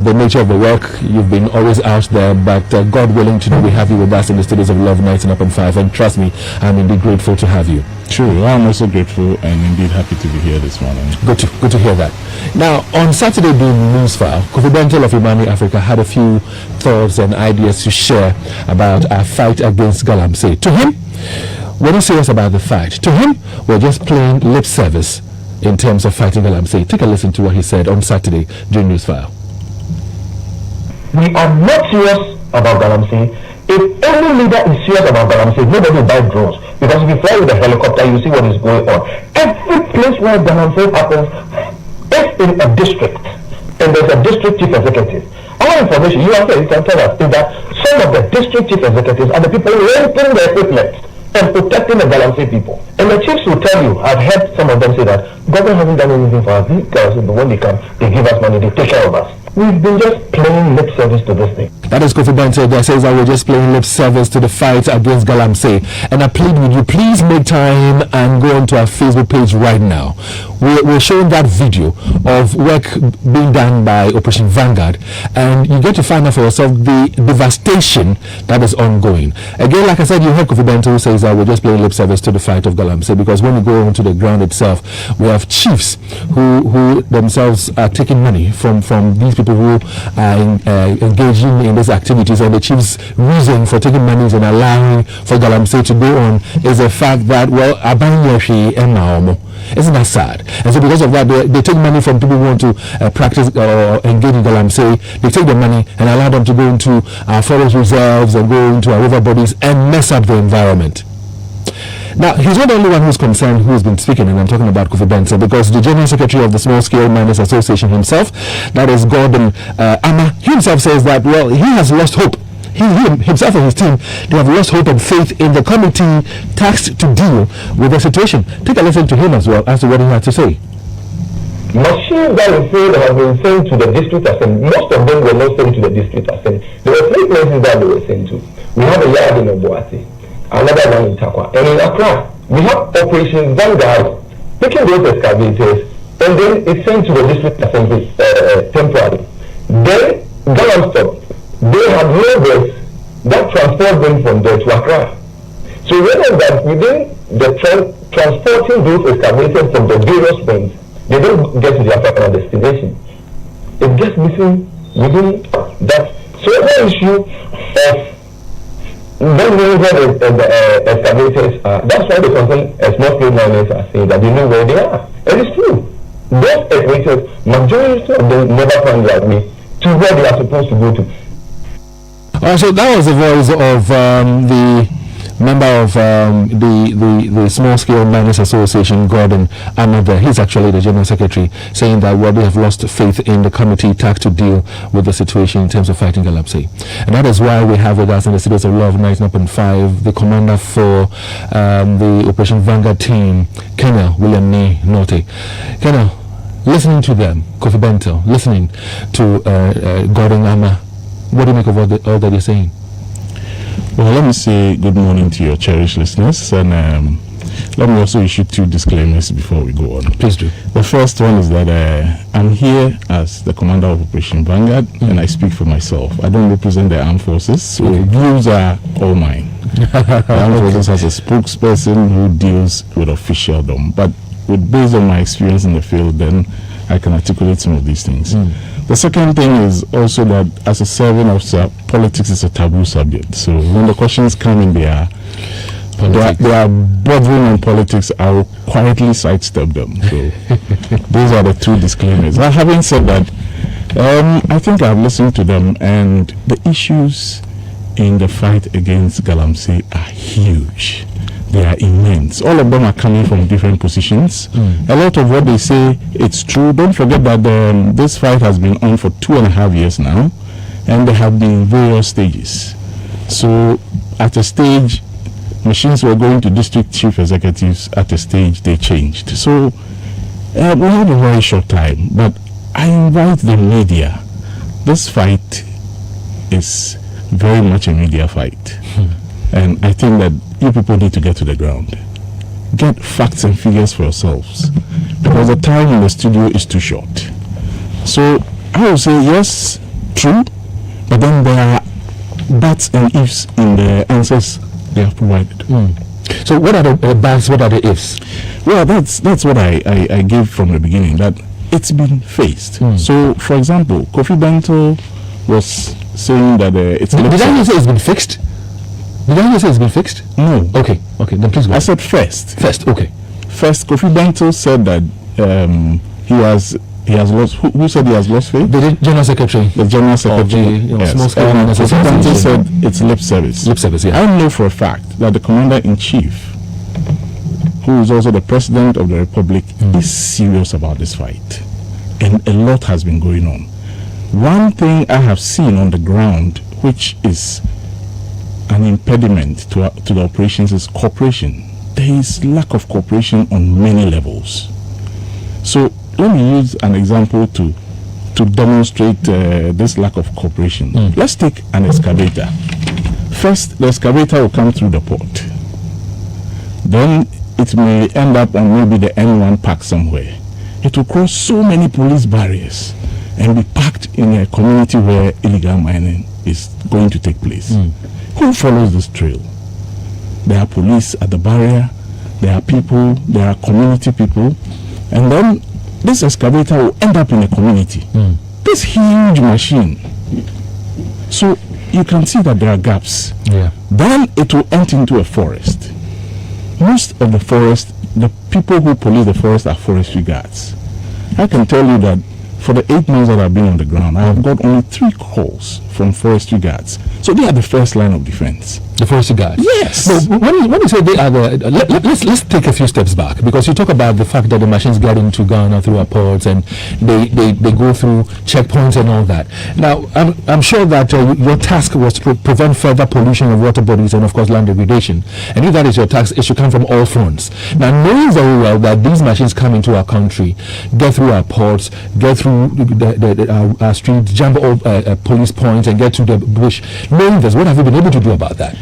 the nature of the work. You've been always out there, but God willing, today we have you with us in the studios of Love 99.5, and trust me, I'm indeed grateful to have you. True, I'm also grateful and indeed happy to be here this morning. Good to hear that. Now, on Saturday during Newsfile, Kofi Bentel of Imani Africa had a few thoughts and ideas to share about our fight against Galamsey. To him, we're not serious about the fight. To him, we're just playing lip service in terms of fighting Galamsey. Take a listen to what he said on Saturday during Newsfile. We are not serious about Galamsey. If any leader is serious about Galamsey, nobody will buy drones. Because if you fly with a helicopter, you see what is going on. Every place where Galamsey happens, if in a district, and there's a district chief executive, our information, you can tell us, is that some of the district chief executives are the people renting the equipment and protecting the Galamsey people. And the chiefs will tell you, I've heard some of them say that government hasn't done anything for us, but when they come, they give us money, they take care of us. We've been just playing lip service to this thing. That is Kofi Bentel that says that we're just playing lip service to the fight against Galamsey. And I plead with you, please make time and go onto our Facebook page right now. We're showing that video of work being done by Operation Vanguard, and you get to find out for yourself the devastation that is ongoing. Again, like I said, you heard Kofi Bentel who says that we're just playing lip service to the fight of Galamsey, because when we go onto the ground itself, we have chiefs who themselves are taking money from these people who are engaging in these activities, and the chief's reason for taking money and allowing for Galamsey to go on is the fact that, well, isn't that sad? And so because of that, they take money from people who want to practice or engage in Galamsey. They take the money and allow them to go into our forest reserves and go into our river bodies and mess up the environment. Now, he's not the only one who's concerned who has been speaking, and I'm talking about Kofi Bentel, because the General Secretary of the Small Scale Miners Association himself, that is Gordon Ama, he himself says that, well, he has lost hope. He himself and his team, they have lost hope and faith in the committee tasked to deal with the situation. Take a listen to him as well as to what he had to say. Machines that have been sent to the district assembly, most of them were not sent to the district assembly. There were 3 places that they were sent to. We have a yard in Obuasi, another one in Takwa, and in Accra. We have Operation Vanguard taking those excavators, and then it's sent to the district assembly temporarily. Then Galamsey, they have loaders that transport them from there to Accra. So remember that within the transporting those excavators from the various points, they don't get to their final destination. It gets missing within that. So the issue of not knowing where the excavators are, that's why the concern small scale miners are saying that they know where they are. And it's true. Those excavators, majority of them never find their way to where they are supposed to go to. So that was the voice of the member of the Small Scale Miners Association, Gordon Amada. He's actually the General Secretary, saying that they have lost faith in the committee tasked to deal with the situation in terms of fighting Galamsey. And that is why we have with us in the studios of Love 99.5 the commander for the Operation Vanguard team, Colonel William Ni Norte. Colonel, listening to them, Kofi Bentel, listening to Gordon Ama, what do you make of all that you're saying? Well, let me say good morning to your cherished listeners, and let me also issue 2 disclaimers before we go on. Please do. The first one is that I'm here as the commander of Operation Vanguard, and I speak for myself. I don't represent the armed forces, so views are all mine. The armed forces has a spokesperson who deals with officialdom, but based on my experience in the field, then I can articulate some of these things. The second thing is also that as a serving officer, politics is a taboo subject. So when the questions come in, they are bordering on politics, I will quietly sidestep them. So those are the 2 disclaimers. Now, having said that, I think I've listened to them, and the issues in the fight against Galamsey are huge. They are immense. All of them are coming from different positions. A lot of what they say, it's true. Don't forget that this fight has been on for 2.5 years now, and there have been various stages. So at a stage, machines were going to district chief executives. At a stage, they changed. So we have a very short time, but I invite the media. This fight is very much a media fight. And I think that you people need to get to the ground. Get facts and figures for yourselves, because the time in the studio is too short. So I would say, yes, true, but then there are buts and ifs in the answers they have provided. So what are the buts, what are the ifs? Well, that's what I gave from the beginning, that it's been faced. So, for example, Kofi Bento was saying that it's... Did I hear say it's been fixed? Did I hear say it's been fixed? No. Okay, then please go. I said first. Okay. First, Kofi Bento said that he has lost... Who said he has lost faith? The General Secretary. The General Secretary. Yes. Kofi Bento said it's lip service. Lip service, yeah. I know for a fact that the Commander-in-Chief, who is also the President of the Republic, is serious about this fight. And a lot has been going on. One thing I have seen on the ground, which is an impediment to the operations, is cooperation. There is lack of cooperation on many levels. So let me use an example to demonstrate this lack of cooperation. Let's take an excavator. First, the excavator will come through the port. Then it may end up on maybe the N1 park somewhere. It will cross so many police barriers and be packed in a community where illegal mining is going to take place. Who follows this trail? There are police at the barrier, there are people, there are community people, and then this excavator will end up in a community. This huge machine. So you can see that there are gaps. Then it will enter into a forest. Most of the forest, the people who police the forest are forestry guards. I can tell you that for the 8 months that I've been on the ground, I have got only 3 calls from forestry guards. So they are the first line of defense. The forestry guards? Yes. No, when you say they are the... Let's take a few steps back, because you talk about the fact that the machines get into Ghana through our ports and they go through checkpoints and all that. Now, I'm sure that your task was to prevent further pollution of water bodies and, of course, land degradation. And if that is your task, it should come from all fronts. Now, knowing very well that these machines come into our country, get through our ports, get through our streets, jump over police points and get to the bush, knowing this, what have you been able to do about that?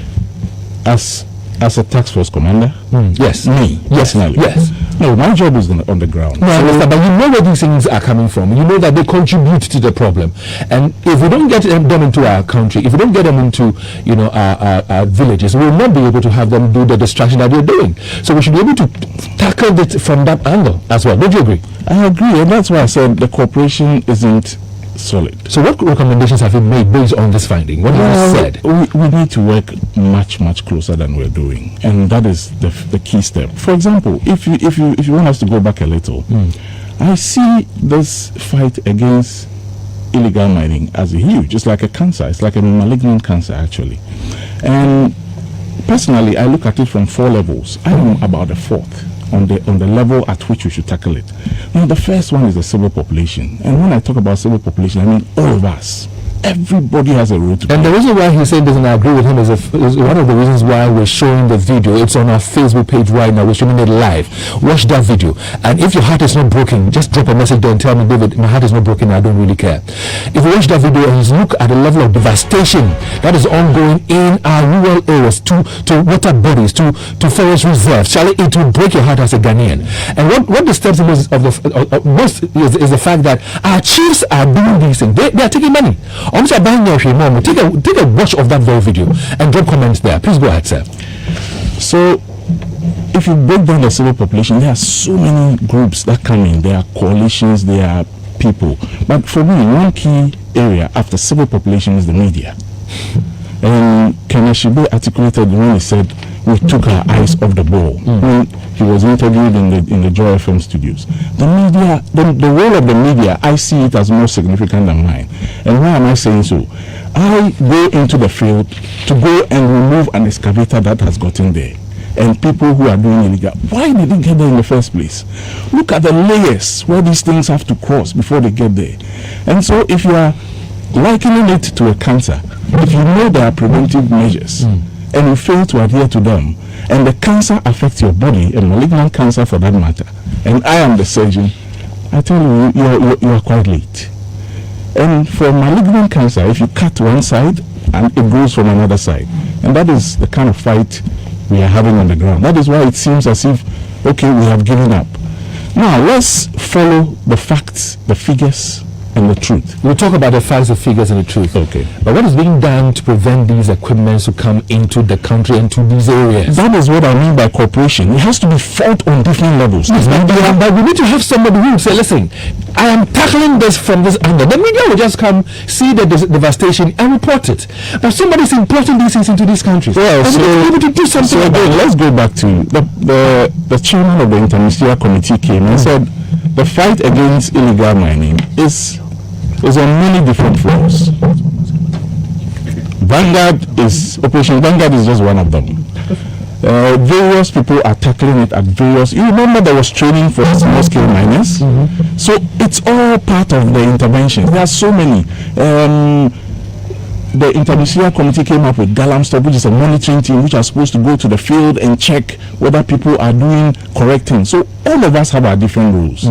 As a task force commander? Yes. Me? Personally? Yes. No, my job is on the ground. No, I understand, but you know where these things are coming from. You know that they contribute to the problem. And if we don't get them into our country, if we don't get them into, our villages, we will not be able to have them do the destruction that they're doing. So we should be able to tackle it from that angle as well. Don't you agree? I agree, and that's why I said the cooperation isn't solid. So what recommendations have you made based on this finding? What have you said? We need to work much closer than we're doing, and that is the key step. For example, if you want us to go back a little, I see this fight against illegal mining as a huge. It's like a cancer. It's like a malignant cancer, actually. And personally, I look at it from 4 levels. I am about the 4th. On the level at which we should tackle it. Now, the first one is the civil population. And when I talk about civil population, I mean all of us. Everybody has a role to play. And the reason why he said doesn't agree with him is one of the reasons why we're showing the video. It's on our Facebook page right now. We're showing it live. Watch that video. And if your heart is not broken, just drop a message there and tell me, David, my heart is not broken. I don't really care. If you watch that video and look at the level of devastation that is ongoing in our rural areas, to water bodies, to forest reserves, it will break your heart as a Ghanaian. And what disturbs me most is the fact that our chiefs are doing these things. They are taking money. Take a watch of that very video and drop comments there. Please go ahead, sir. So, if you break down the civil population, there are so many groups that come in. There are coalitions, there are people. But for me, one key area after civil population is the media. And Kanashibe articulated when he said, we took our eyes off the ball. When he was interviewed in the Joy FM studios. The media, the role of the media, I see it as more significant than mine. And why am I saying so? I go into the field to go and remove an excavator that has gotten there. And people who are doing illegal, why did they get there in the first place? Look at the layers where these things have to cross before they get there. And so if you are likening it to a cancer, if you know there are preventive measures, and you fail to adhere to them, and the cancer affects your body, a malignant cancer for that matter, and I am the surgeon, I tell you, you are quite late. And for malignant cancer, if you cut one side, and it grows from another side. And that is the kind of fight we are having on the ground. That is why it seems as if, okay, we have given up. Now, let's follow the facts, the figures, and the truth. We'll talk about the facts, the figures, and the truth. Okay. But what is being done to prevent these equipments to come into the country and to these areas? That is what I mean by cooperation. It has to be fought on different levels. Yes, but we need to have somebody who will say, listen, I am tackling this from this angle. The media will just come, see the devastation, and report it. But somebody's importing these things into these countries. Well, and we need to be able to do something so about it. let's go back to the chairman of the Interministerial Committee came and said the fight against illegal mining is on many different fronts. Operation Vanguard is just one of them. Various people are tackling it at various. You remember there was training for small scale miners, so it's all part of the intervention. There are so many. The Interministerial Committee came up with Galamstop, which is a monitoring team which are supposed to go to the field and check whether people are doing correct things. So all of us have our different roles.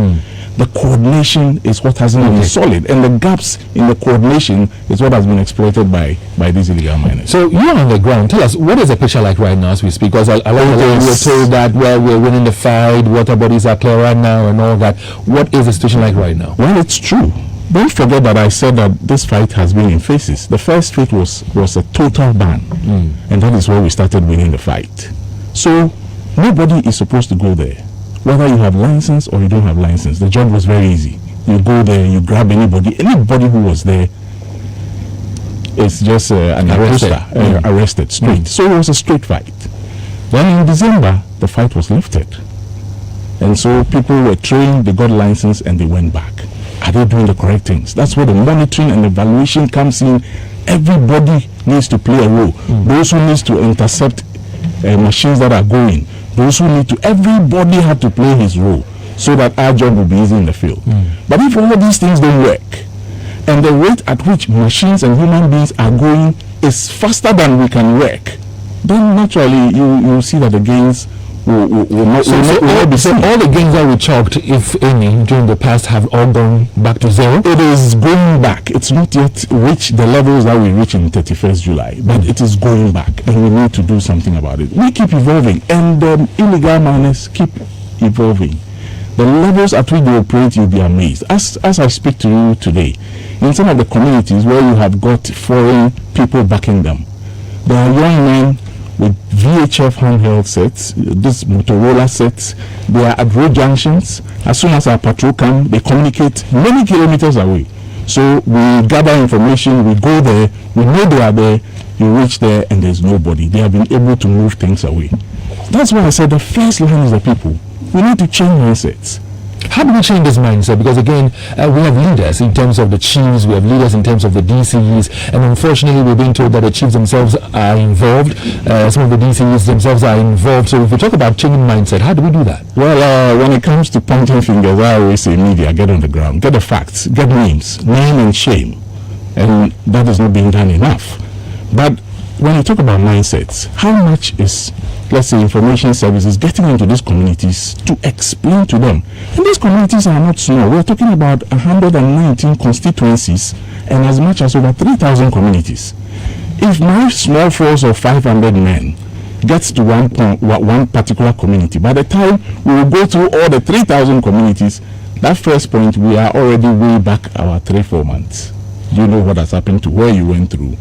The coordination is what hasn't been solid, and the gaps in the coordination is what has been exploited by these illegal miners. So you're on the ground. Tell us, what is the picture like right now as we speak? Because we were told that we're winning the fight, water bodies are clear right now and all that. What is the situation like right now? Well, it's true. Don't forget that I said that this fight has been in phases. The first phase was a total ban, and that is where we started winning the fight. So nobody is supposed to go there. Whether you have license or you don't have license, the job was very easy. You go there, you grab anybody who was there. It's just an arrested straight. So it was a straight fight. Then in December, the fight was lifted, and so people were trained, they got license, and they went back. Are they doing the correct things? That's where the monitoring and evaluation comes in. Everybody needs to play a role. Those who need to intercept machines that are going, those who need to, everybody had to play his role so that our job will be easy in the field. But if all these things don't work, and the rate at which machines and human beings are going is faster than we can work, then naturally you see that the gains will not be seen. All the gains that we chalked, if any, during the past have all gone back to zero? It is going back. It's not yet reached the levels that we reached in 31st July, but it is going back, and we need to do something about it. We keep evolving, and illegal miners keep evolving. The levels at which they operate, you'll be amazed. As I speak to you today, in some of the communities where you have got foreign people backing them, there are young men with VHF handheld sets, this Motorola sets. They are at road junctions. As soon as our patrol come, they communicate many kilometers away. So we gather information, we go there, we know they are there, you reach there and there's nobody. They have been able to move things away. That's why I said the first line is the people. We need to change mindsets. How do we change this mindset? Because again, we have leaders in terms of the chiefs, we have leaders in terms of the DCEs, and unfortunately we're being told that the chiefs themselves are involved, some of the DCEs themselves are involved. So if we talk about changing mindset, how do we do that? Well, when it comes to pointing fingers, I always say media, get on the ground, get the facts, get names, name and shame, and that is not being done enough. But when you talk about mindsets, how much is, let's say, information services getting into these communities to explain to them? And these communities are not small. We're talking about 119 constituencies and as much as over 3,000 communities. If my small force of 500 men gets to one particular community, by the time we will go through all the 3,000 communities, that first point, we are already way back our 3-4 months. You know what has happened to where you went through.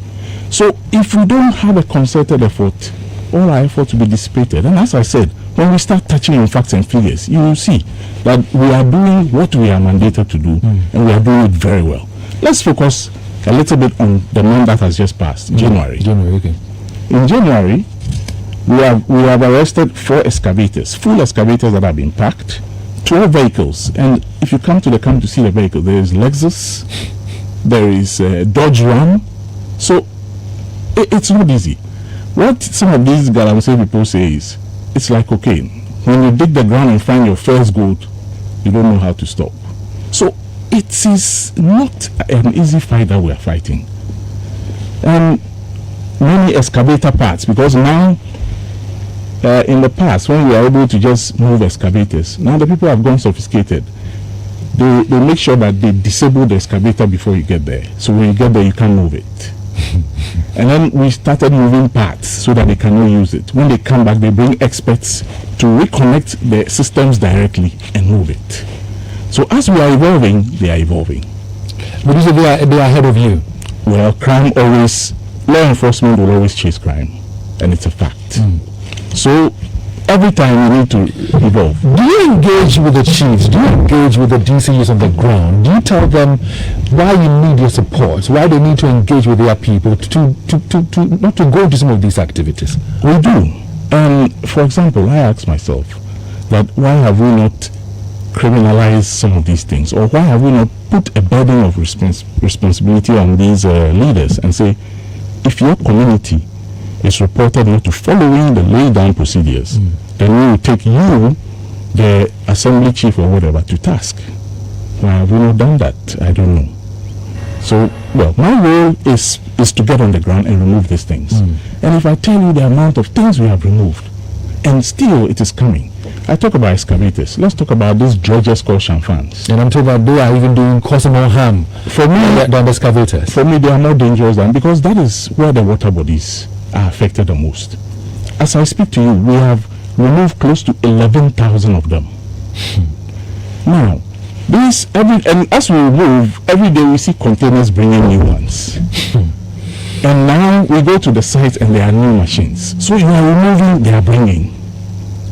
So if we don't have a concerted effort, all our effort will be dissipated. And as I said, when we start touching on facts and figures, you will see that we are doing what we are mandated to do, and we are doing it very well. Let's focus a little bit on the month that has just passed, January. Okay. In January, we have arrested 4 excavators, full excavators that have been packed, 12 vehicles. And if you come to the camp to see the vehicle, there is Lexus, there is Dodge Ram. So it's not easy. What some of these Galamsey people say is, it's like cocaine. When you dig the ground and find your first gold, you don't know how to stop. So it is not an easy fight that we are fighting. And many excavator parts, because now, in the past, when we are able to just move excavators, now the people have gone sophisticated. They make sure that they disable the excavator before you get there. So when you get there, you can't move it. And then we started moving parts so that they cannot use it. When they come back, they bring experts to reconnect the systems directly and move it. So as we are evolving, they are evolving. But you say they are ahead of you. Well, law enforcement will always chase crime, and it's a fact. So every time we need to evolve. Do you engage with the chiefs? Do you engage with the DCUs on the ground? Do you tell them why you need your support, why they need to engage with their people to not to go into some of these activities? We do. For example, I ask myself that why have we not criminalized some of these things, or why have we not put a burden of responsibility on these leaders and say, if your community is reported not to following the laid down procedures, then we will take you, the assembly chief or whatever, to task. Why have we not done that? I don't know. So, well, my role is to get on the ground and remove these things. And if I tell you the amount of things we have removed, and still it is coming. I talk about excavators. Let's talk about these dredgers called shamfans. And I'm told that they are even causing more harm for me than the excavators. For me, they are more dangerous because that is where the water bodies are affected the most. As I speak to you, we have removed close to 11,000 of them. Now, and as we remove, every day we see containers bringing new ones. And now we go to the sites and there are new machines. So you are removing, they are bringing.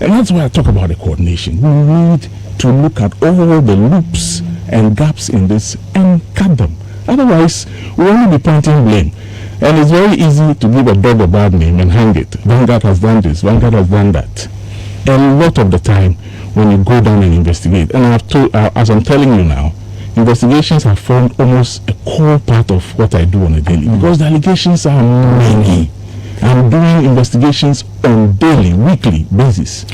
And that's why I talk about the coordination. We need to look at all the loops and gaps in this and cut them. Otherwise, we'll only be pointing blame. And it's very easy to give a dog a bad name and hang it. Vanguard has done this, Vanguard has done that. And a lot of the time, when you go down and investigate, and as I'm telling you now, investigations have formed almost a core part of what I do on a daily, because the allegations are many. I'm doing investigations on daily, weekly basis.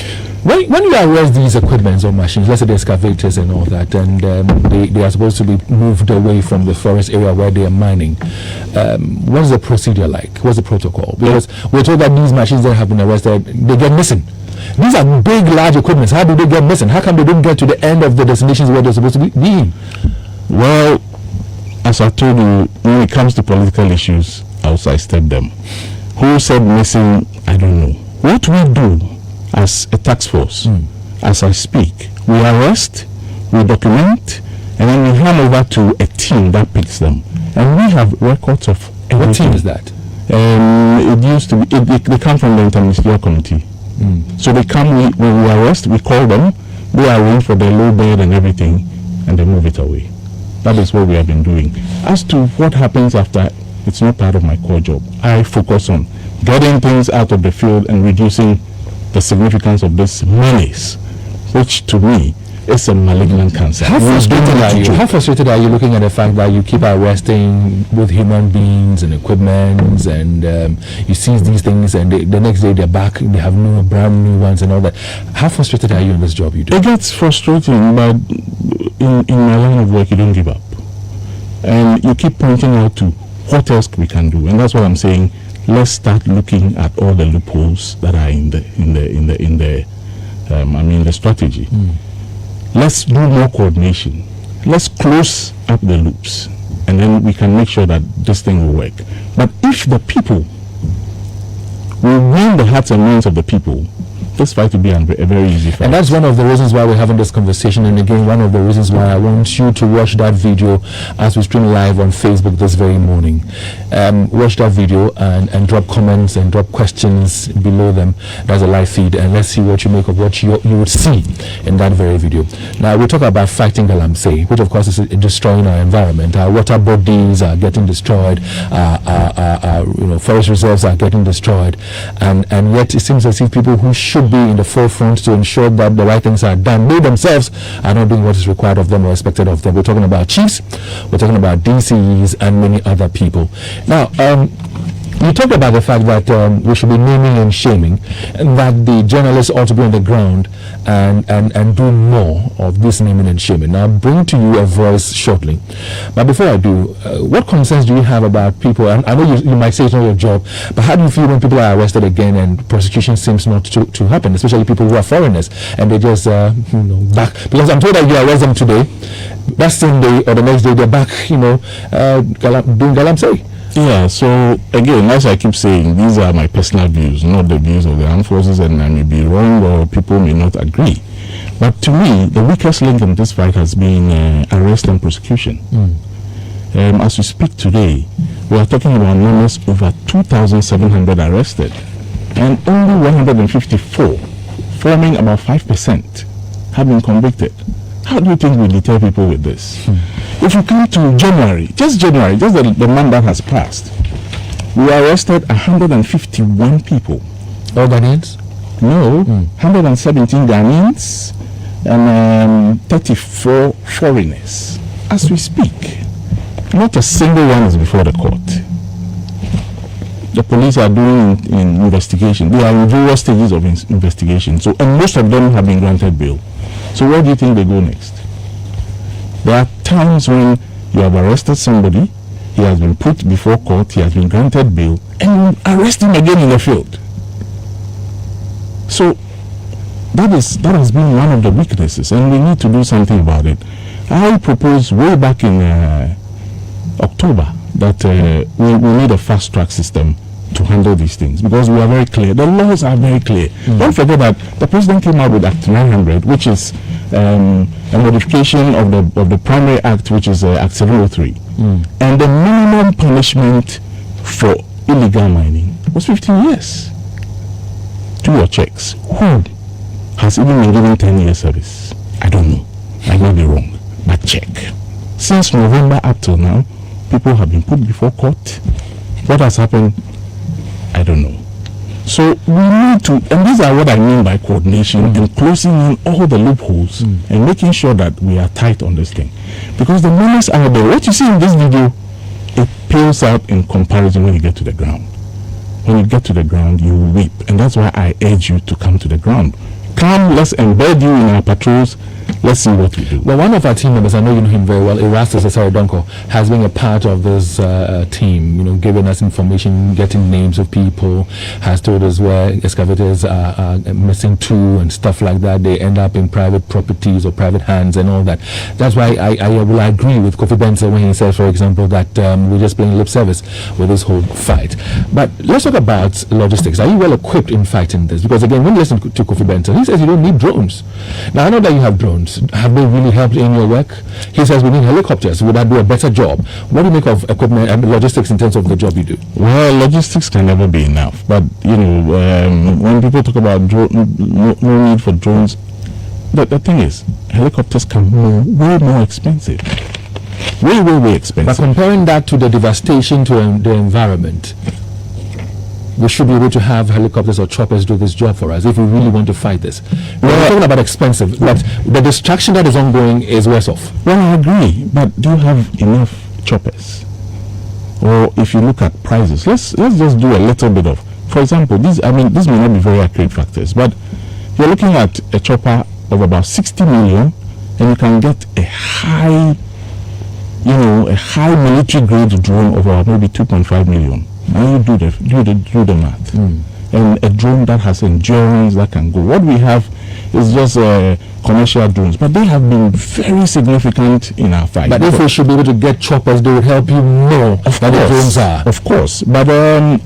When you arrest these equipments or machines, let's say the excavators and all that, and they are supposed to be moved away from the forest area where they are mining, what's the procedure like? What's the protocol? Because we're told that these machines that have been arrested, they get missing. These are big, large equipments. How do they get missing? How come they don't get to the end of the destinations where they're supposed to be? Well, as I told you, when it comes to political issues, I'll sidestep them. Who said missing? I don't know. What we do as a task force, as I speak, we arrest, we document, and then we hand over to a team that picks them. And we have records of everything. What team is that? It used to be, they come from the interministerial committee. So they come, when we arrest, we call them, they arrange for their low bed and everything, and they move it away. That is what we have been doing. As to what happens after, it's not part of my core job. I focus on getting things out of the field and reducing the significance of this menace, which to me is a malignant cancer. How frustrated are you looking at the fact that you keep arresting both human beings and equipment, and you seize these things, and the next day they're back, they have brand new ones and all that? How frustrated are you in this job you do? It gets frustrating, but in my line of work, you don't give up, and you keep pointing out to what else we can do, and that's what I'm saying. Let's start looking at all the loopholes that are in the strategy. Let's do more coordination. Let's close up the loops, and then we can make sure that this thing will work. But if the people will win the hearts and minds of the people, this fight will be a very easy fight. And that's one of the reasons why we're having this conversation, and again, one of the reasons why I want you to watch that video as we stream live on Facebook this very morning. Watch that video and drop comments and drop questions below them. That's a live feed, and let's see what you make of what you would see in that very video. Now, we talk about fighting galamsey, which of course is destroying our environment. Our water bodies are getting destroyed, our forest reserves are getting destroyed, and yet it seems as if people who should be in the forefront to ensure that the right things are done, they themselves are not doing what is required of them or expected of them. We're talking about chiefs, we're talking about DCEs, and many other people. Now, you talked about the fact that we should be naming and shaming, and that the journalists ought to be on the ground and do more of this naming and shaming. Now, I'll bring to you a voice shortly. But before I do, what concerns do you have about people? And I know you might say it's not your job, but how do you feel when people are arrested again and prosecution seems not to happen, especially people who are foreigners, and they just back? Because I'm told that you arrest them today, that same day or the next day they're back, doing galamsey. Yeah, so again, as I keep saying, these are my personal views, not the views of the armed forces, and I may be wrong or people may not agree. But to me, the weakest link in this fight has been arrest and prosecution. As we speak today, we are talking about numbers over 2,700 arrested, and only 154, forming about 5%, have been convicted. How do you think we deter people with this? If you come to January, just the month that has passed, we arrested 151 people. All Ghanaians? No, 117 Ghanaians and 34 foreigners. As we speak, not a single one is before the court. The police are doing in investigation. They are in various stages of investigation. So, and most of them have been granted bail. So where do you think they go next? There are times when you have arrested somebody, he has been put before court, he has been granted bail, and you arrest him again in the field. So that has been one of the weaknesses, and we need to do something about it. I proposed way back in October that we need a fast track system to handle these things, because we are very clear. The laws are very clear. Don't forget that the president came out with Act 900, which is a modification of the Primary Act, which is Act 703. And the minimum punishment for illegal mining was 15 years. Do your checks. Who has even been given 10 years service? I don't know. I may be wrong, but check. Since November up till now, people have been put before court. What has happened? I don't know. So we need to, and these are what I mean by coordination, and closing in all the loopholes and making sure that we are tight on this thing. Because the numbers are there. What you see in this video, it pales out in comparison when you get to the ground. When you get to the ground, you weep. And that's why I urge you to come to the ground. Come, let's embed you in our patrols. Let's see what we do. Well, one of our team members, I know you know him very well, Erastus Asarodonko, has been a part of this team, giving us information, getting names of people, has told us where excavators are missing to and stuff like that. They end up in private properties or private hands and all that. That's why I will agree with Kofi Benson when he says, for example, that we're just playing lip service with this whole fight. But let's talk about logistics. Are you well equipped in fighting this? Because again, when you listen to Kofi Benson, he says you don't need drones. Now, I know that you have drones. Have they really helped in your work? He says we need helicopters. Would that do a better job? What do you make of equipment and logistics in terms of the job you do? Well, logistics can never be enough. But, when people talk about no need for drones, the thing is, helicopters can be way more expensive. Way expensive. But comparing that to the devastation to the environment, we should be able to have helicopters or choppers do this job for us if we really want to fight this. We're talking about expensive, but the distraction that is ongoing is worse off. Well, I agree, but do you have enough choppers? Or if you look at prices, let's just do a little bit of, for example, this may not be very accurate factors, but you're looking at a chopper of about 60 million, and you can get a high military grade drone of about maybe 2.5 million. Now you do the math. And a drone that has endurance, that can go. What we have is just commercial drones, but they have been very significant in our fight. But if we should be able to get choppers, they would help you more than the drones are. Of course, but I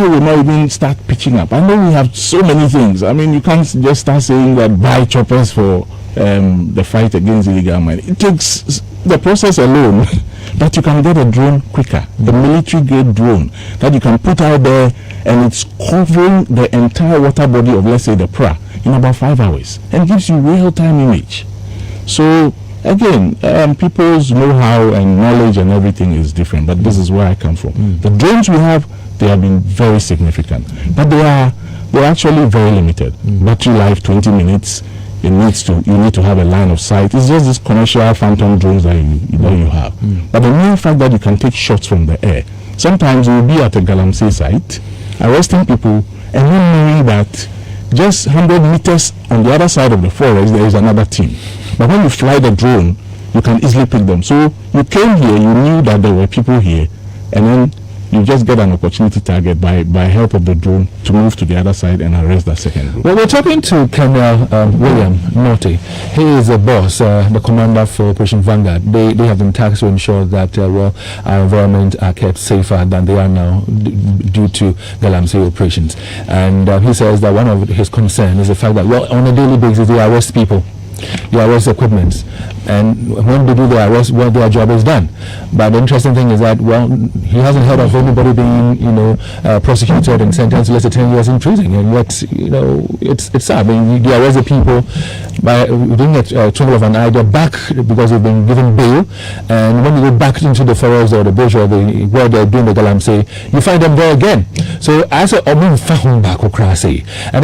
will not even start pitching up. I know we have so many things. I mean, you can't just start saying that buy choppers for the fight against illegal mining. It takes the process alone. That you can get a drone quicker, the military grade drone that you can put out there, and it's covering the entire water body of, let's say, the Pra in about 5 hours, and gives you real-time image. So again, people's know-how and knowledge and everything is different, but this is where I come from. The drones we have, they have been very significant, but they're actually very limited. Battery life 20 minutes. You need to have a line of sight. It's just these commercial phantom drones that you have. But the mere fact that you can take shots from the air, sometimes you'll be at a Galamsey site, arresting people, and then knowing that just 100 meters on the other side of the forest, there is another team. But when you fly the drone, you can easily pick them. So you came here, you knew that there were people here, and then you just get an opportunity target by help of the drone to move to the other side and arrest that second group. Well, we're talking to Colonel William Norty. He is the boss, the commander for Operation Vanguard. They have been tasked to ensure that our environment are kept safer than they are now due to Galamsey operations. And he says that one of his concerns is the fact that, on a daily basis, they arrest people. They arrest equipment. And when they do their arrest, well, their job is done. But the interesting thing is that, well, he hasn't heard of anybody being, prosecuted and sentenced to less than 10 years in prison. And yet, it's sad. I mean, you arrest the people by doing a twinkle of an eye. They're back because they've been given bail. And when you go back into the forest or the bush or where they're doing the galamsey, you find them there again. So I said, and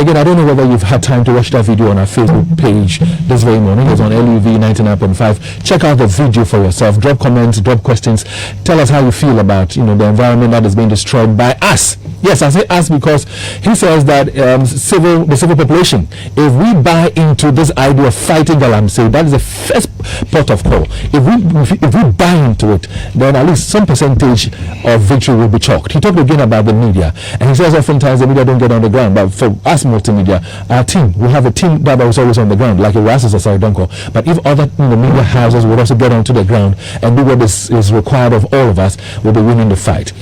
again, I don't know whether you've had time to watch that video on our Facebook page this very morning. It's on LUV 99.5. Check out the video for yourself. Drop comments, drop questions. Tell us how you feel about the environment that is being destroyed by us. Yes, I say us because he says that the civil population, if we buy into this idea of fighting galamsey, that is the first port of call. If we buy into it, then at least some percentage of victory will be chalked. He talked again about the media, and he says oftentimes the media don't get on the ground. But for us multimedia, our team, we have a team that was always on the ground, like Erasmus or Saridonko. But if other media houses would also get onto the ground and do what is required of all of us, we'll be winning the fight.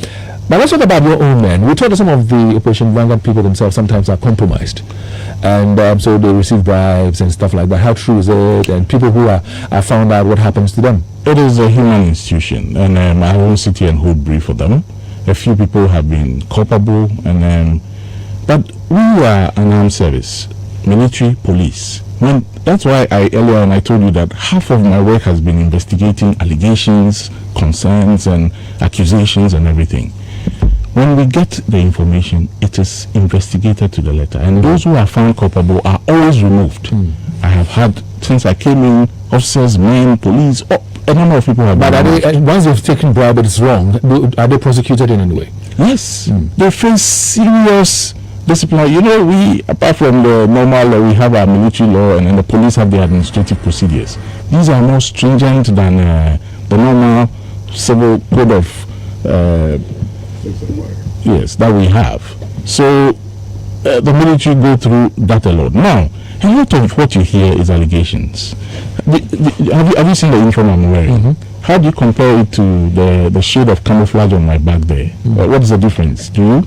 But let's talk about your own men. We told some of the Operation Vanguard people themselves sometimes are compromised, and so they receive bribes and stuff like that. How true is it? And people who are found out, what happens to them? It is a human institution, and I won't sit here and hold brief for them. A few people have been culpable, but we are an armed service, military, police. That's why earlier on I told you that half of my work has been investigating allegations, concerns, and accusations and everything. When we get the information, it is investigated to the letter, and those who are found culpable are always removed. I have had, since I came in, officers, men, police, a number of people have been removed. But once they've taken bribe, it's wrong. Are they prosecuted in any way? Yes. They face serious discipline. We, apart from the normal law, we have our military law, and then the police have the administrative procedures. These are more stringent than the normal civil code of that we have. So the military go through that a lot. Now, a lot of what you hear is allegations. Have you seen the uniform I'm wearing? How do you compare it to the shade of camouflage on my back there? What is the difference? Do you?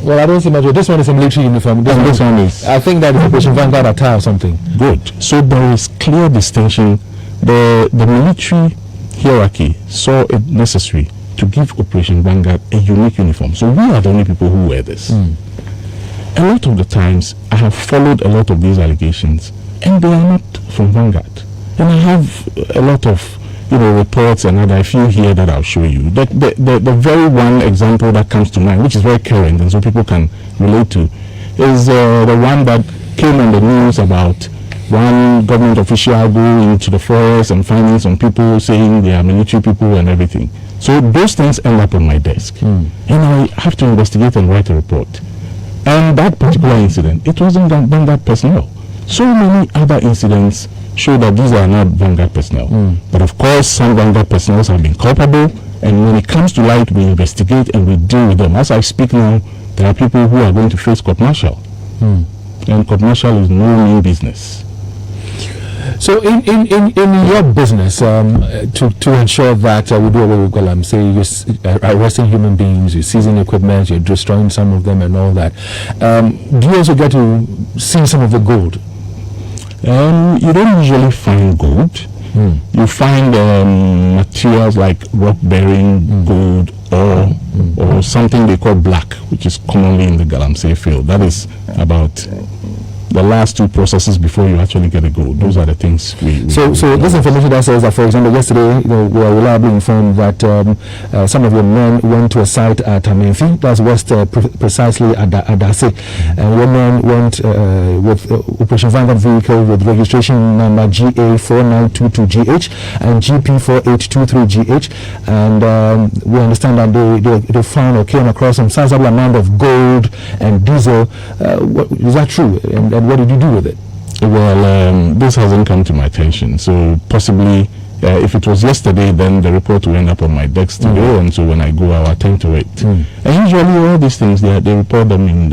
Well, I don't see much. This one is a military uniform. This one is. I think that is Operation Vanguard attire or something. Good. So there is clear distinction. The military hierarchy saw it necessary to give Operation Vanguard a unique uniform. So we are the only people who wear this. A lot of the times, I have followed a lot of these allegations, and they are not from Vanguard. And I have a lot of reports and other few here that I'll show you. The very one example that comes to mind, which is very current and so people can relate to, is the one that came on the news about one government official going into the forest and finding some people saying they are military people and everything. So those things end up on my desk, and I have to investigate and write a report. And that particular incident, it wasn't Vanguard personnel. So many other incidents show that these are not Vanguard personnel. But of course, some Vanguard personnel have been culpable, and when it comes to light, we investigate and we deal with them. As I speak now, there are people who are going to face court martial, and court martial is no mean business. So in your business, to ensure that we do away with galamsey, you're arresting human beings, you're seizing equipment, you're destroying some of them and all that. Do you also get to see some of the gold? You don't usually find gold. You find materials like rock-bearing gold or something they call black, which is commonly in the galamsey field. That is about the last two processes before you actually get a gold. Those are the things we So this information that says that, for example, yesterday we were reliably informed that some of your men went to a site at Amenfi, that's west precisely at Adase, and your men went with Operation Vanguard vehicle with registration number GA4922GH and GP4823GH, and we understand that they found or came across some sizable amount of gold and diesel. Is that true? And what did you do with it? Well, this hasn't come to my attention, so possibly if it was yesterday, then the report will end up on my desk today, and so when I go, I'll attend to it. And usually all these things, they report them in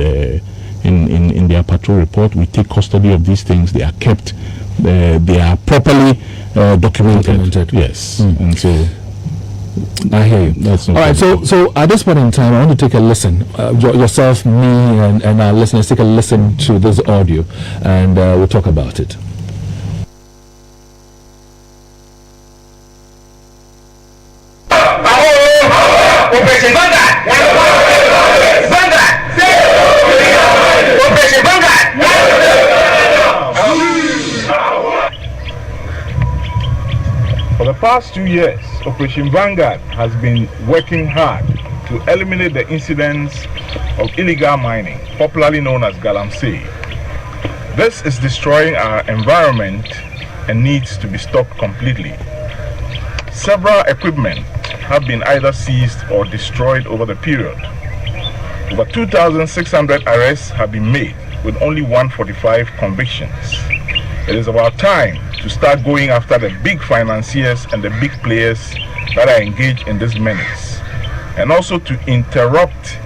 their patrol report. We take custody of these things. They are kept, they are properly documented. Yes, and so I hear you. That's all right. So at this point in time, I want to take a listen. Yourself, me, and our listeners, take a listen to this audio, and we'll talk about it. Operation Vanguard. Vanguard. Operation Vanguard. For the past 2 years, Operation Vanguard has been working hard to eliminate the incidents of illegal mining, popularly known as Galamsey. This is destroying our environment and needs to be stopped completely. Several equipment have been either seized or destroyed over the period. Over 2,600 arrests have been made with only 145 convictions. It is about time to start going after the big financiers and the big players that are engaged in this menace, and also to interrupt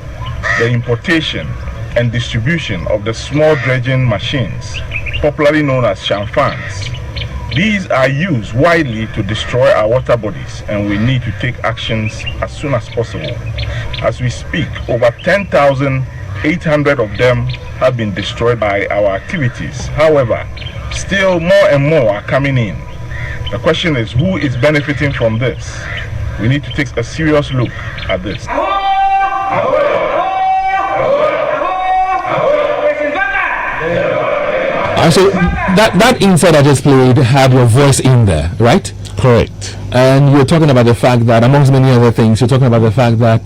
the importation and distribution of the small dredging machines, popularly known as shamfans. These are used widely to destroy our water bodies, and we need to take actions as soon as possible. As we speak, over 10,800 of them have been destroyed by our activities. However, still more and more are coming in. The question is, who is benefiting from this? We need to take a serious look at this. So that insert I just played had your voice in there, right? Correct. And you're talking about the fact that, amongst many other things, you're talking about the fact that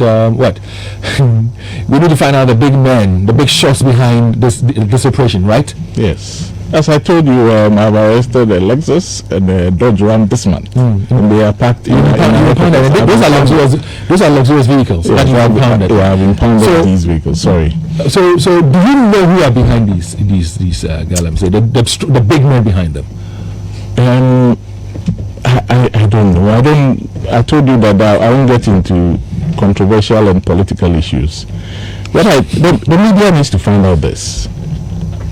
we need to find out the big men, the big shots behind this operation, right? Yes. As I told you, I've arrested a Lexus and a Dodge Ram this month, and they are packed in. Those are luxurious vehicles. Yeah, that you have impounded. Yeah, I've impounded these vehicles. Sorry. So do you know who are behind these Galams? The big men behind them. I don't know. I told you that I won't get into controversial and political issues. But the media needs to find out this.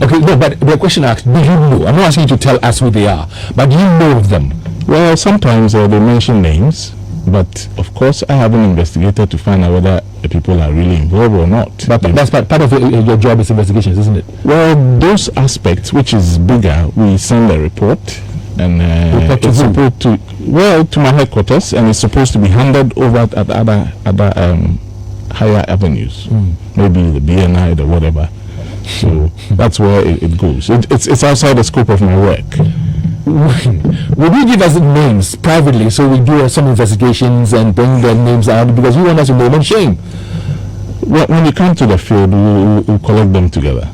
Okay, no, but the question asked, do you know? I'm not asking you to tell us who they are, but do you know of them? Well, sometimes they mention names, but of course I haven't investigated to find out whether the people are really involved or not. But that's part of your job is investigations, isn't it? Well, those aspects, which is bigger, we send a report, and it's supposed to my headquarters, and it's supposed to be handed over at other higher avenues, maybe the BNI or whatever. So that's where it goes. It's outside the scope of my work. Would you give us names privately so we do some investigations and bring their names out, because we want us to name and shame? Well, when you come to the field, we'll collect them together.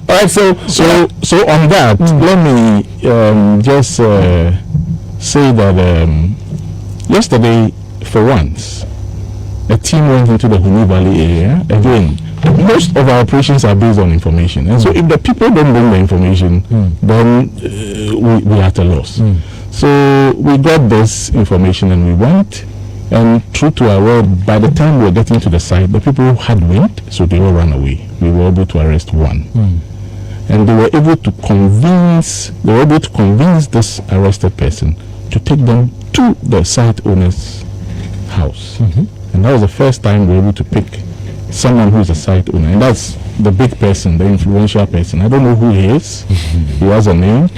All right. So on that, let me just say that yesterday, for once, a team went into the Huni Valley area. Again, most of our operations are based on information, and so if the people don't bring the information, then we are at a loss. So we got this information and we went, and true to our word, by the time we were getting to the site, the people had wind, so they all ran away. We were able to arrest one, and they were able to convince this arrested person to take them to the site owner's house. And that was the first time we were able to pick someone who's a site owner, and that's the big person, the influential person. I don't know who he is. He has a name,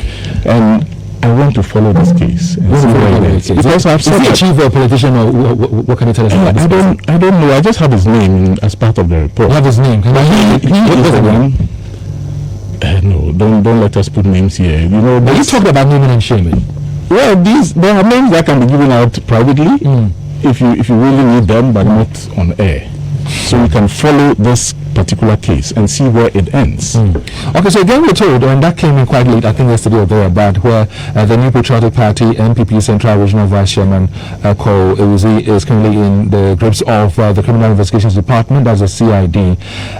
and I want to follow this case and see where it is. Because I've is he a chief or a politician, or what can you tell us about this? I don't know. I just have his name as part of the report. You have his name? He is the one. No, don't let us put names here. You know, you talked about naming and shaming. Well, there are names that can be given out privately if you really need them, but not on air. So we can follow this particular case and see where it ends. Okay, so again we're told, and that came in quite late, I think yesterday or thereabout, where the New Patriotic Party NPP Central Regional Vice Chairman Ko Ewuzi is currently in the grips of the Criminal Investigations Department, that's the CID,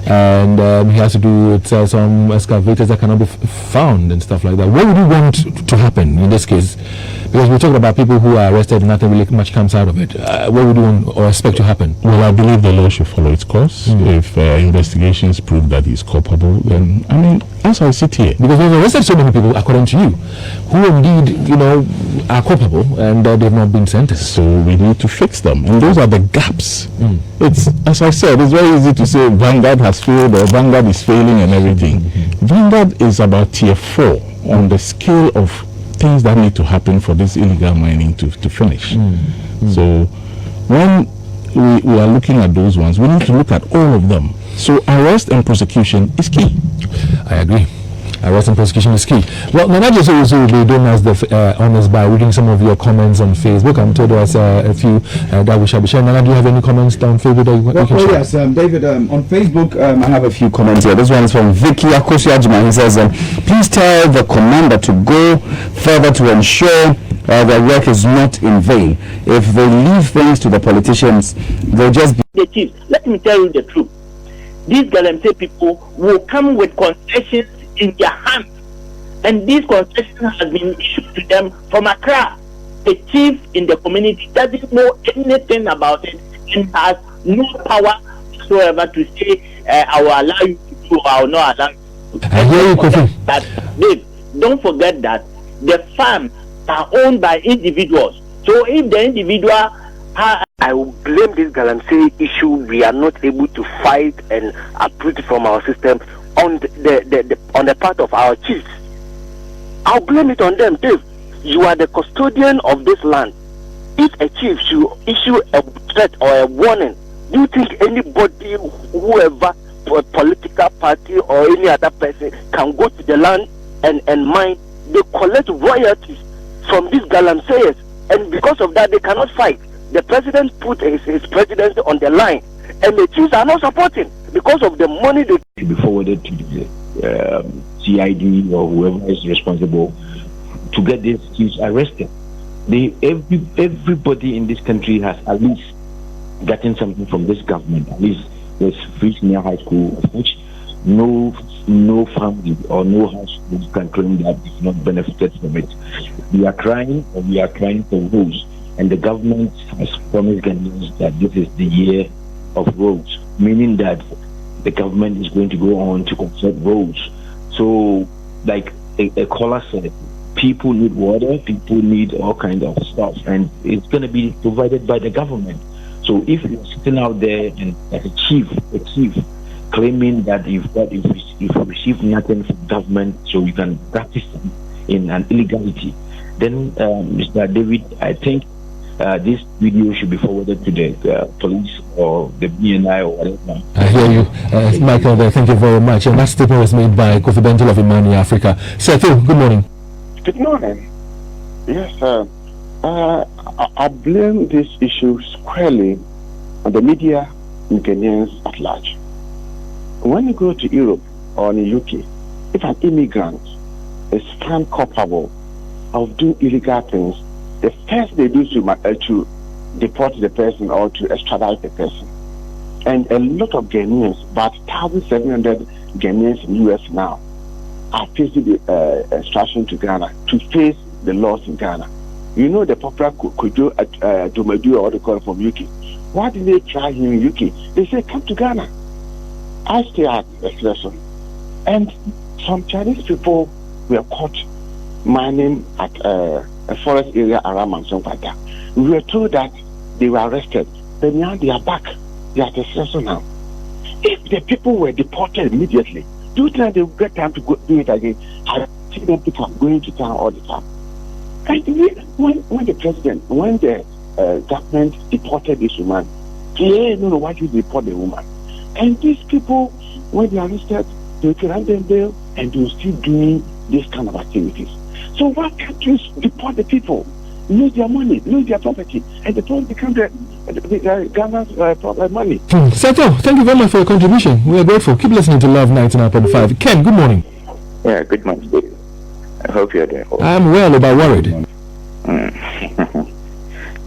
and he has to do with some excavators that cannot be found and stuff like that. What would you want to happen in this case? Because we're talking about people who are arrested and nothing really much comes out of it. What would you want or expect to happen? Well, I believe the law should follow its course. If investigations prove that he's culpable, then, I mean, as I sit here, because we've arrested so many people, according to you, who indeed, are culpable and they've not been sentenced. So we need to fix them, and those are the gaps. It's, as I said, it's very easy to say Vanguard has failed or Vanguard is failing and everything. Vanguard is about tier 4 on the scale of things that need to happen for this illegal mining to finish. So when we are looking at those ones, we need to look at all of them. So arrest and prosecution is key. I agree. Arrest and prosecution is key. Well, Nana just also will be doing us the honors by reading some of your comments on Facebook. I'm told there's a few that we shall be sharing. Nana, do you have any comments on Facebook that you can share? Yes, David, on Facebook, I have a few comments here. This one is from Vicky Akuetteh. He says, please tell the commander to go further to ensure their work is not in vain. If they leave things to the politicians, they'll just be... The chief, let me tell you the truth. These Galamsey people will come with concessions in their hands, and this concession has been issued to them from Accra. The chief in the community doesn't know anything about it and has no power whatsoever to say, I will allow you to do or I will not allow you to do. I hear you, Kofi. But Dave, don't forget that the farms are owned by individuals. So if the individual I will blame this Galamsey issue we are not able to fight and uproot from our system on the part of our chiefs. I'll blame it on them, Dave. You are the custodian of this land. If a chief should issue a threat or a warning, do you think anybody, whoever, a political party or any other person can go to the land and mine? They collect royalties from these Galamseyers, and because of that they cannot fight. The president put his presidency on the line, and the chiefs are not supporting because of the money they be forwarded to the CID or whoever is responsible to get these chiefs arrested. Everybody in this country has at least gotten something from this government. At least there's free senior high school, of which no family or no household can claim that it's not benefited from it. We are crying for roads, and the government has promised Ghanaians that this is the year of roads, meaning that the government is going to go on to construct roads. So, like a caller said, people need water, people need all kinds of stuff, and it's going to be provided by the government. So if you're sitting out there and as a chief claiming that if you receive nothing from government, so you can practice in an illegality, then Mr. David, I think this video should be forwarded to the police or the BNI or whatever. I hear you, Michael. There, thank you very much. And that statement was made by Kofi Bentil of Imani Africa. Sethu, good morning. Good morning. Yes, I blame this issue squarely on the media and Ghanaians at large. When you go to Europe or in the UK, if an immigrant is found culpable of doing illegal things, the first they do is to deport the person or to extradite the person. And a lot of Ghanaians, about 1,700 Ghanaians in the US now, are facing the extradition to Ghana to face the laws in Ghana. You know the popular Kojo Domadu or what they call it from UK. Why did they try him in UK? They say come to Ghana. I stay at Devastation, and some Chinese people were caught mining at a forest area around Mansongpata. We were told that they were arrested, but now they are back. They are at Devastation now. If the people were deported immediately, do you think they would get time to go do it again? I see them people going to town all the time. And when the government deported this woman, they don't know why you deport the woman. And these people, when they are arrested, they grant them bail and they will still doing this kind of activities. So why can't you deport the people? Lose their money, lose their property, and the people become the Ghana's money. Sethu, thank you very much for your contribution. We are grateful. Keep listening to Love 99.5. Ken, good morning. Yeah, good morning, Dave. I hope you're doing well. I'm well, about worried.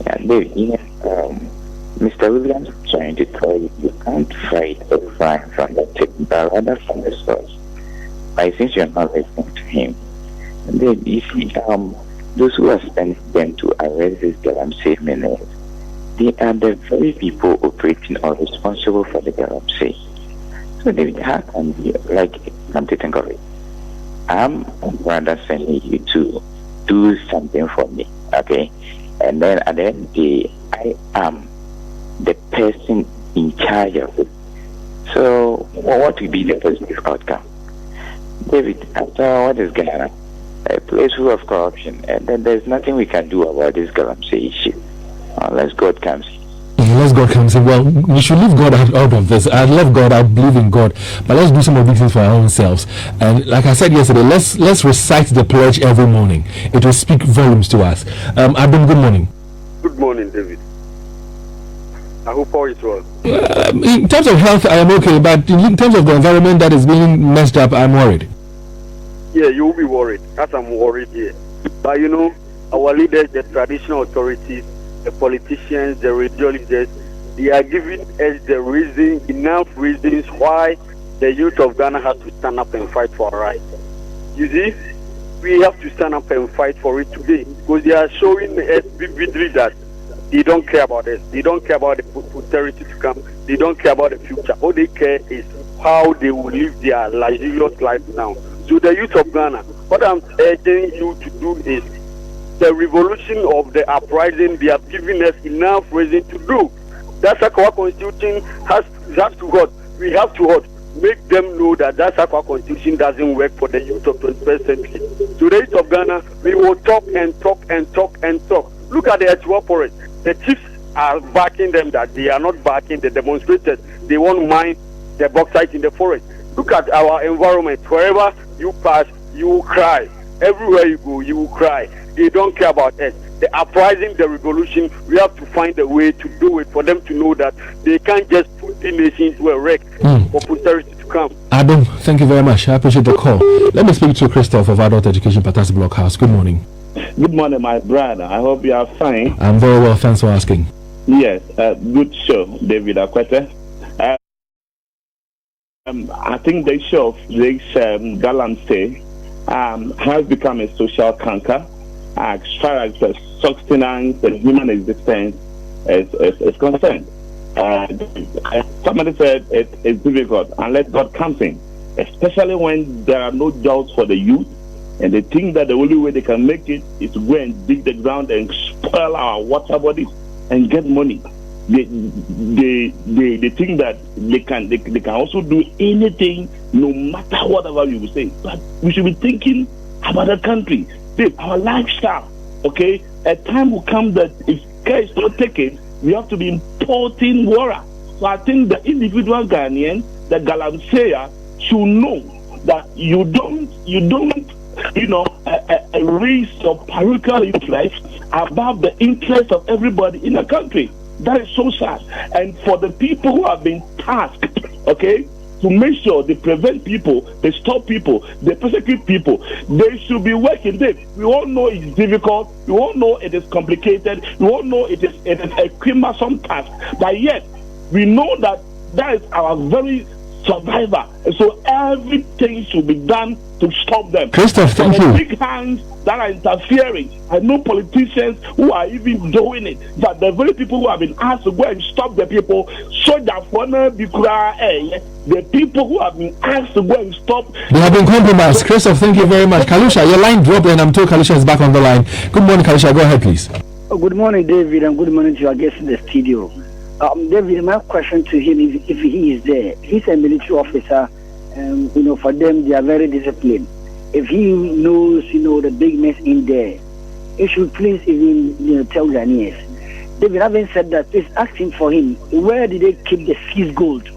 Yeah, Dave, Mr. Williams is trying to tell you you can't fight a crime from the tip, but rather from the source. But since you're not listening to him, then you see, those who are spending them to arrest this Galamsey menace, they are the very people operating or responsible for the Galamsey. So, David, how can you, come to think of it, I'm rather sending you to do something for me, okay? And then at the end of the day, I am the person in charge of it. So, what will be the positive outcome? David, after what is Ghana? A place full of corruption, and then there's nothing we can do about this Galamsey issue unless God comes. unless God comes in. Well, we should leave God out of this. I love God, I believe in God, but let's do some of these things for our own selves. And like I said yesterday, let's recite the pledge every morning. It will speak volumes to us. Adam, good morning. Good morning, David. I hope all is well. In terms of health, I am okay, but in terms of the environment that is being messed up, I'm worried. Yeah, you will be worried, as I'm worried here. But you know, our leaders, the traditional authorities, the politicians, the radiologists, they are giving us the reason, enough reasons why the youth of Ghana have to stand up and fight for our rights. You see, we have to stand up and fight for it today, because they are showing us vividly that they don't care about us. They don't care about the posterity to come. They don't care about the future. All they care is how they will live their luxurious life now. So the youth of Ghana, what I'm urging you to do is the revolution of the uprising. They have given us enough reason to do. That's how our constitution has to hold. We have to hold. Make them know that that's how our constitution doesn't work for the youth of 21st century. So the youth of Ghana, we will talk and talk and talk and talk. Look at the Achua forest. The chiefs are backing them, that they are not backing the demonstrators. They won't mind the bauxite in the forest. Look at our environment. Wherever you pass, you will cry. Everywhere you go, you will cry. They don't care about us. The uprising, the revolution, we have to find a way to do it for them to know that they can't just put the nation into a wreck for posterity to come. Adam, thank you very much. I appreciate the call. Let me speak to Christoph of Adult Education Patasi Blockhouse. Good morning. Good morning, my brother. I hope you are fine. I'm very well. Thanks for asking. Yes, good show, David Akuetteh. I think the issue of this galamsey has become a social canker as far as the sustenance and human existence is concerned. Somebody said it's difficult unless God comes in, especially when there are no jobs for the youth. And they think that the only way they can make it is to go and dig the ground and spoil our water bodies and get money. They think that they can also do anything, no matter whatever you will say. But we should be thinking about the country, our lifestyle. Okay, a time will come that if care is not taken, we have to be importing water. So I think the individual Ghanaian, the galamsey, should know that you don't raise your parochial interest above the interest of everybody in the country. That is so sad. And for the people who have been tasked, okay, to make sure they prevent people, they stop people, they persecute people, they should be working there. We all know it's difficult. We all know it is complicated. We all know it is a cumbersome task. But yet, we know that is our very survivor. And so everything should be done to stop them. Christoph, thank you. Big hands that are interfering. I know politicians who are even doing it. But the very people who have been asked to go and stop the people, so that the people who have been asked to go and stop, they have been compromised. Christoph, thank you very much. Kalusha, your line dropped and I'm told Kalusha is back on the line. Good morning, Kalusha. Go ahead, please. Good morning, David, and good morning to your guest in the studio. David, my question to him is if he is there. He's a military officer. For them, they are very disciplined. If he knows, the bigness in there, he should please even, tell Ghanaians. David, having said that, please ask him for him. Where did they keep the seized gold?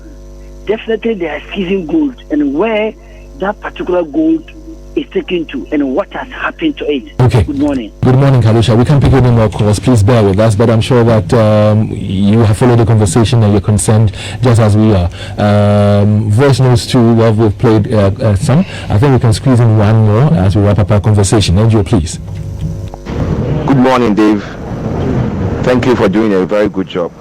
Definitely they are seizing gold, and where that particular gold is taken to, and what has happened to it. Okay. Good morning. Good morning, Kalusha. We can't pick any more calls. Please bear with us, but I'm sure that you have followed the conversation and you're concerned just as we are. Voice notes too, we've played some. I think we can squeeze in one more as we wrap up our conversation. Andrew, please. Good morning, Dave. Thank you for doing a very good job.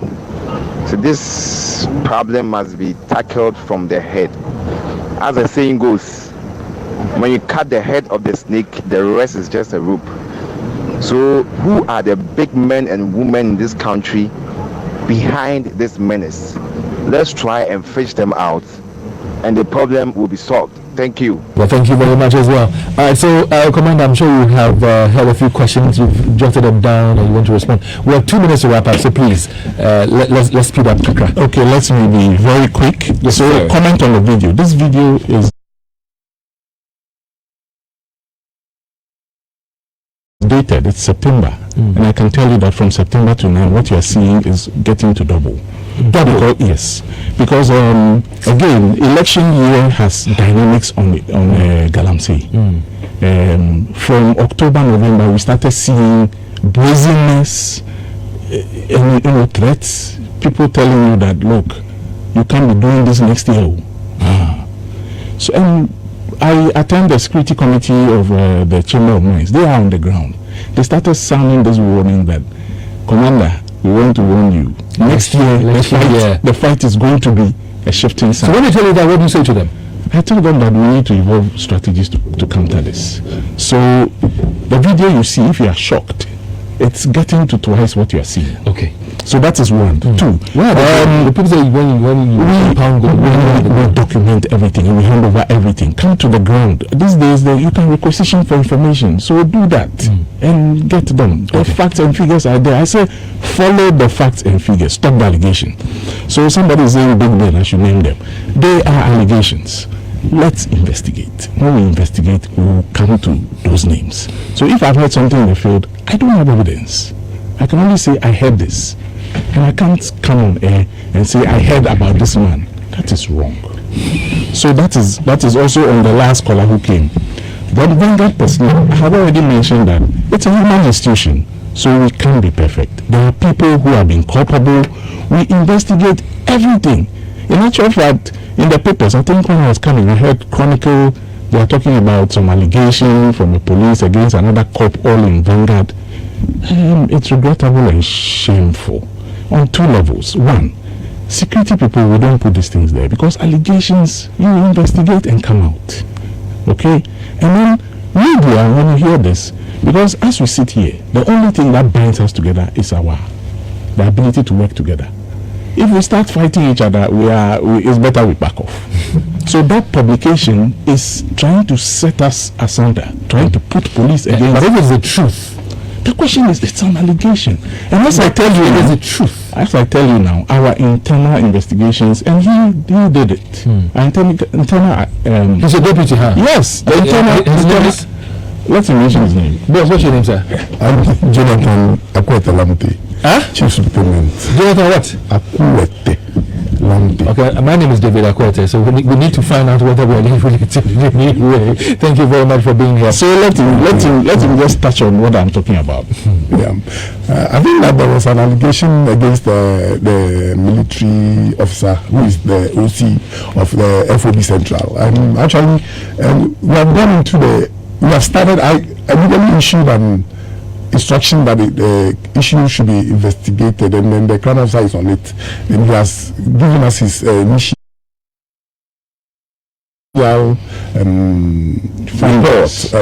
So this problem must be tackled from the head. As the saying goes, when you cut the head of the snake, the rest is just a rope. So who are the big men and women in this country behind this menace? Let's try and fish them out, and the problem will be solved. Thank you. Well, thank you very much as well. All right, so Commander, I'm sure you have heard a few questions. You've jotted them down and you want to respond. We have 2 minutes to wrap up, so please let's speed up. Okay, let's be very quick. Yes, so sir. Comment on the video. This video is waited. It's September. And I can tell you that from September to now, what you are seeing is getting to double. Double? Yes. Because, again, election year has dynamics on Galamsey. From October, November, we started seeing brazenness, threats, people telling you that, look, you can't be doing this next year. So, I attend the security committee of the Chamber of Mines. They are on the ground. They started sounding this warning that, Commander, we want to warn you. Next year, the fight is going to be a shifting side. So when they tell you that, what do you say to them? I tell them that we need to evolve strategies to counter this. So the video you see, if you are shocked, it's getting to twice what you are seeing. Okay. So that is one. Two. The people say when we document everything and we hand over everything. Come to the ground. These days you can requisition for information. So do that and get them. The facts and figures are there. I say follow the facts and figures. Stop the allegation. So somebody is saying big deal, I should name them. They are allegations. Let's investigate. When we investigate, we will come to those names. So if I've heard something in the field, I don't have evidence. I can only say I heard this. And I can't come on air and say I heard about this man. That is wrong. So that is also on the last caller who came. But Vanguard personnel, I have already mentioned that it's a human institution, so we can't be perfect. There are people who have been culpable. We investigate everything. In actual fact, in the papers, I think when I was coming, I heard Chronicle, they are talking about some allegation from the police against another cop, all in Vanguard. It's regrettable and shameful on two levels. One, security people, we don't put these things there because allegations, you investigate and come out. Okay? And then media, when you hear this, because as we sit here, the only thing that binds us together is the ability to work together. If we start fighting each other, it's better we back off. So that publication is trying to set us asunder, trying to put police against. But if it's the truth, the question is, it's an allegation. And as I tell you, it is the truth. As I tell you now, our internal investigations, and he did it. Internal. He's a deputy, huh? Yes, the internal. His name is. Let's mention his name. Boss, what's your name, sir? I'm Jonathan Akuetteh Lamte. Chief Superintendent. Jonathan what? Akuetteh Lamte. Okay, my name is David Akuetteh, so we need to find out whether we are related anyway. Thank you very much for being here. So let him just touch on what I'm talking about. Yeah. I think that there was an allegation against the military officer who is the OC of the FOB Central. Actually, we have gone into we have started. I immediately issued an instruction that the issue should be investigated, and then the crime officer is on it. Then he has given us his initial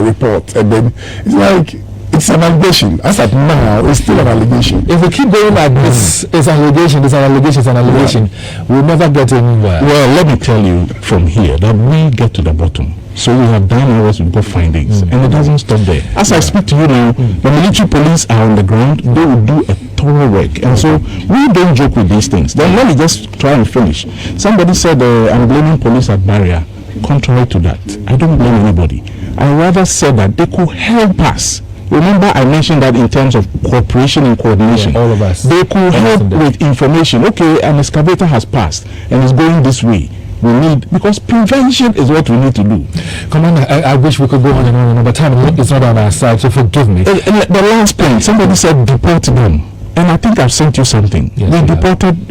report, and then it's like it's an allegation. As at now, it's still an allegation. If we keep going like this, it's an allegation, it's an allegation, it's an allegation, we'll never get anywhere. Well, let me tell you from here that we get to the bottom. So we have done ours, we've got findings, and it doesn't stop there. As I speak to you now, the military police are on the ground. They will do a thorough work, and so we don't joke with these things. Then let me just try and finish. Somebody said I'm blaming police at barrier. Contrary to that, I don't blame anybody. I rather said that they could help us. Remember, I mentioned that in terms of cooperation and coordination. All of us. They could help with information. Okay, an excavator has passed and is going this way. We need, because prevention is what we need to do. Commander, I wish we could go on and on, but time is not on our side, so forgive me. The last point, somebody said deport them. And I think I've sent you something. Yes,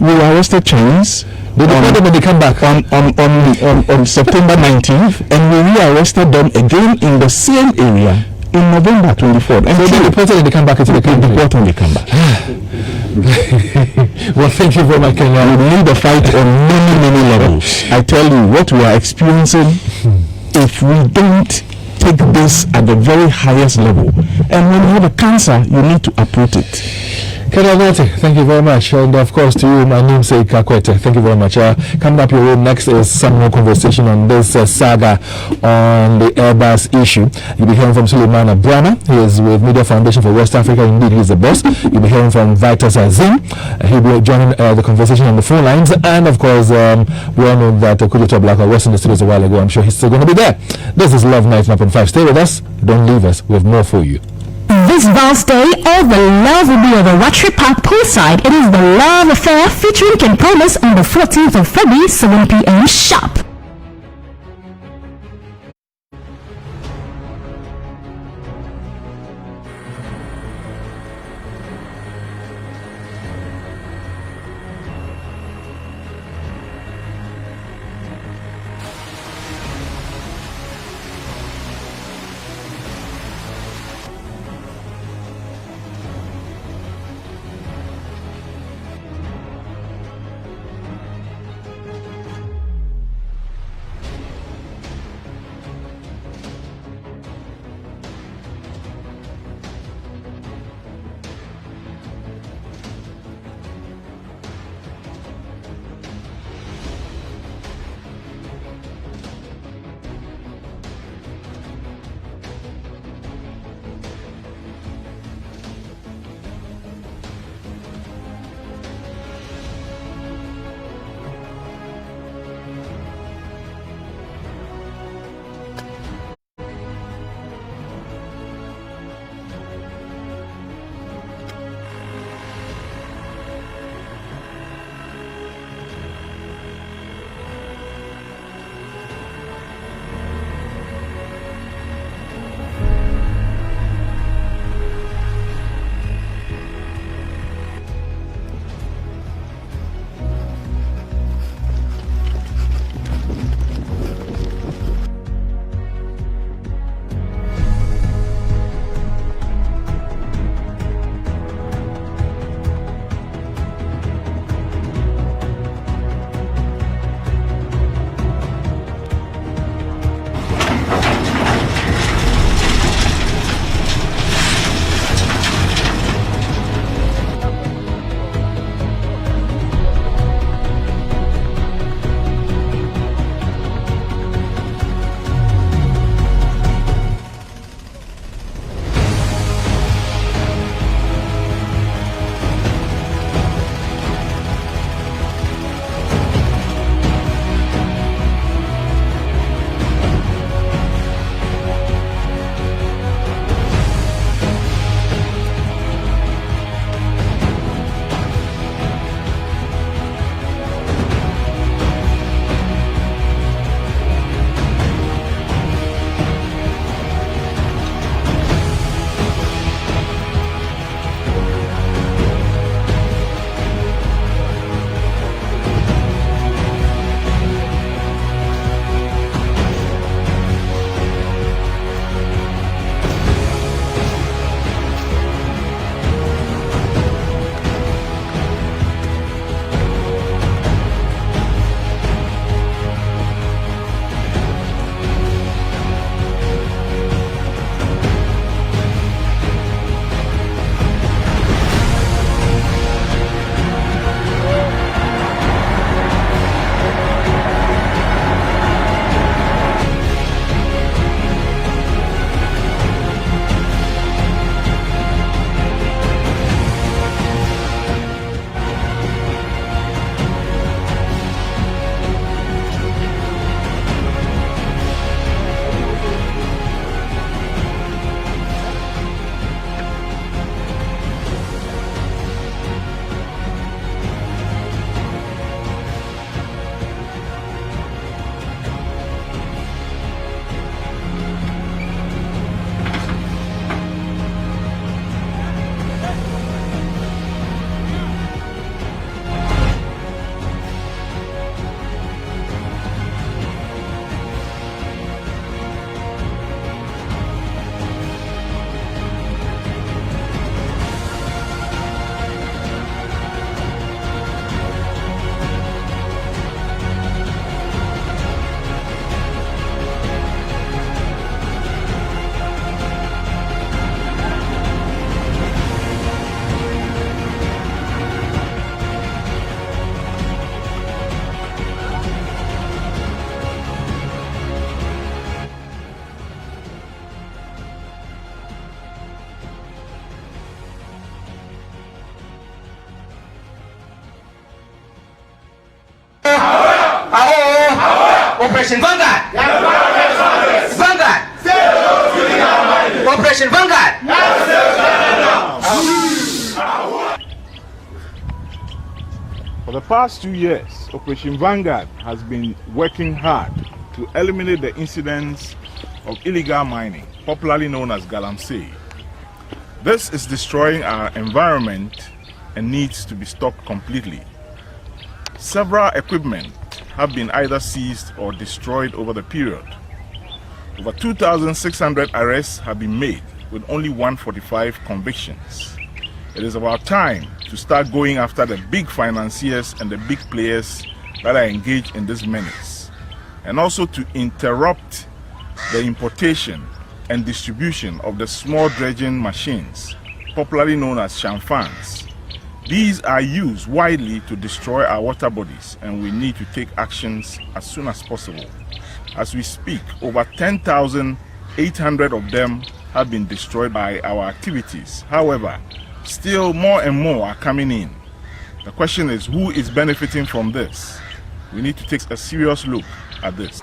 we arrested Chinese. They deported them when they come back. On September 19th, and we rearrested them again in the same area in November 24th. And so they deported and they come back into the country. Deport and they come back. Well, thank you very much, Kenya. We need the fight on many levels. I tell you, what we are experiencing, if we don't take this at the very highest level, and when you have a cancer, you need to uproot it. Kenyagote, thank you very much. And of course to you, my namesake Akuetteh, thank you very much. Coming up your way next is some more conversation on this saga on the Airbus issue. You'll be hearing from Suleiman Abrana. He is with Media Foundation for West Africa. Indeed, he's the boss. You'll be hearing from Vitus Azim. He'll be joining the conversation on the phone lines. And of course, we all know that Akuetteh Black was in the studios a while ago. I'm sure he's still going to be there. This is Love 99.5. Stay with us. Don't leave us. We have more for you. This Val's Day, all the love will be at the Watry Park poolside. It is the Love Affair featuring Ken Promise on the 14th of February, 7 p.m. sharp. Operation Vanguard! Vanguard! Operation Vanguard. For the past 2 years, Operation Vanguard has been working hard to eliminate the incidents of illegal mining, popularly known as galamsey. This is destroying our environment and needs to be stopped completely. Several equipment have been either seized or destroyed over the period. Over 2,600 arrests have been made with only 145 convictions. It is about time to start going after the big financiers and the big players that are engaged in this menace, and also to interrupt the importation and distribution of the small dredging machines, popularly known as shamfans. These are used widely to destroy our water bodies, and we need to take actions as soon as possible. As we speak, over 10,800 of them have been destroyed by our activities. However, still more and more are coming in. The question is, who is benefiting from this? We need to take a serious look at this.